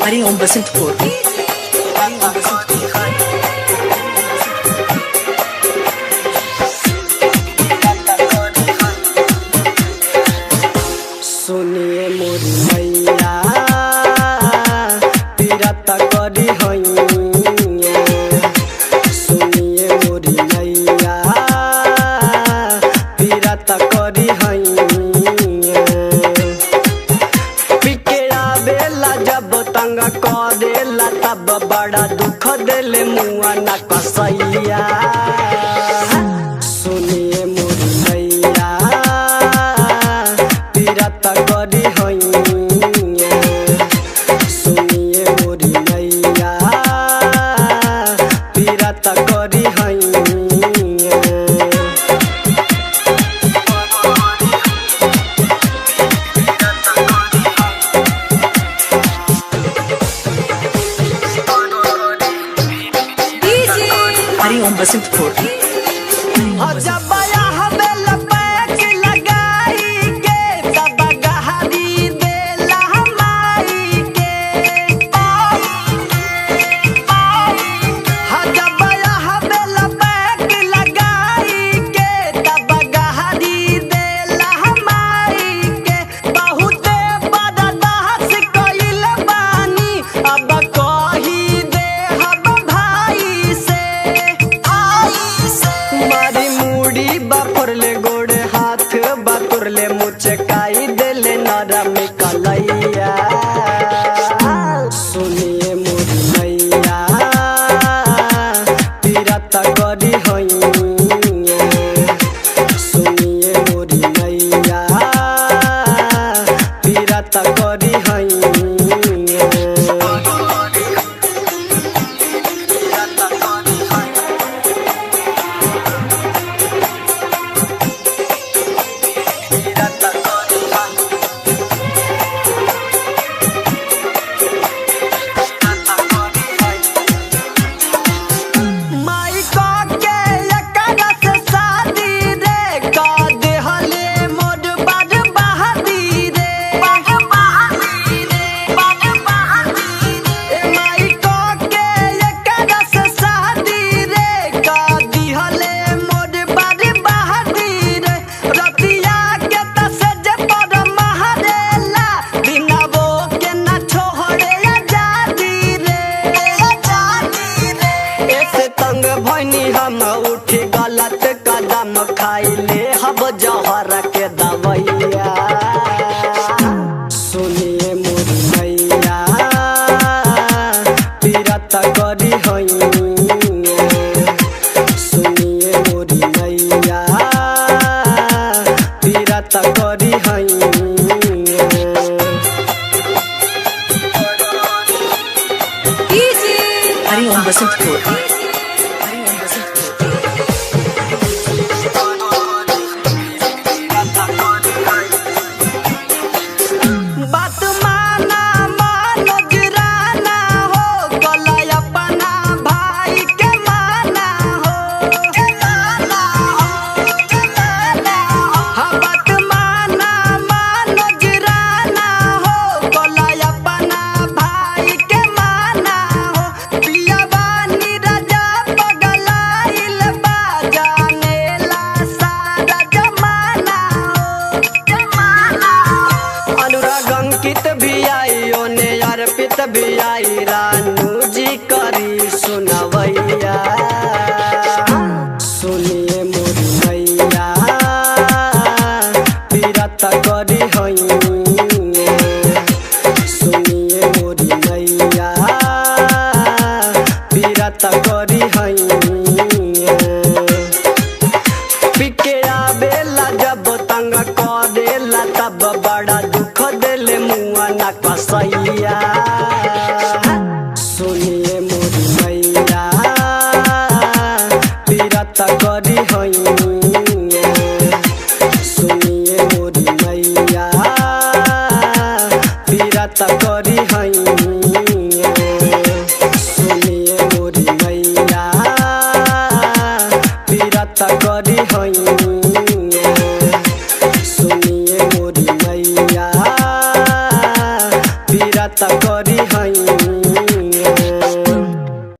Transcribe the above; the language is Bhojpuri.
हरिओम बसंतपुर। सुनिए मोरी मैया पीरत करी हैया, सुनिए मोरी मैया पीरत करी हैया। पिके आवेला जब तंग करेला तब बड़ा दुख देले मुआ न कसैया। सुनिए मोरी मैया पीरत करी हैया, सुनिए मोरी मैया पीरत करी हैया। हरिओम बसंतपुर। जब हमें लपैक लगाई के तब गहरी देला माई के, जब हमें लपैक लगाई के तब गहरी देला माई के। बहुते बर्दाश्त कइल बानी अब कही दे हम भाई से, मारी मुड़ी बापुरले गोड़े हाथ बापुरले मुचकाई देले नरम कलैया। सुनिए मोरी मैया पीरत करी हैया, सुनिए मोरी मैया पीरत करी हैया। माई के एकरा से शादी रे का देहले मोर बड़ बहादी रे, ए माई के एकरा से शादी रे का दिहले मोर बड़ बहादी रे। रतिया के तसज पर महरेला बिनाबो के न छोड़े आजादी रे। ऐसे तंग भैनी हम उठी गलत कदम खाइले हब जहर के दवैया। सुनिए मोरी मैया पीरत करी हैया, सुनिए मोरी मैया पीरत करी हैया। हरिओम बसंतपुर। बात माना मनोज राना हो, कलय अपना भाई के माना हो, हाँ बात माना मनोज राना हो, कलय अपना भाई के माना हो। पियावानी राजा पगलाइल बा जानेला सारा जमाना हो। अनुराग अंकित भी आई ओने अर्पित भी आई, रानू जी करी सुनवैया। सुनिए मोरी मैया पीरत करी हैया, सुनिए मोरी मैया पीरत करी हैया। पिके आवेला जब तंग करेला तब बड़ा दुख देले मुआ न कसैया। सुनिए मोरी मैया पीरत करी हैया, सुनिए मोरी मैया पीरत करी हैया, सुनिए मोरी मैया पीरत करी हैया, सुनिए मोरी मैया पीरत करी हैया।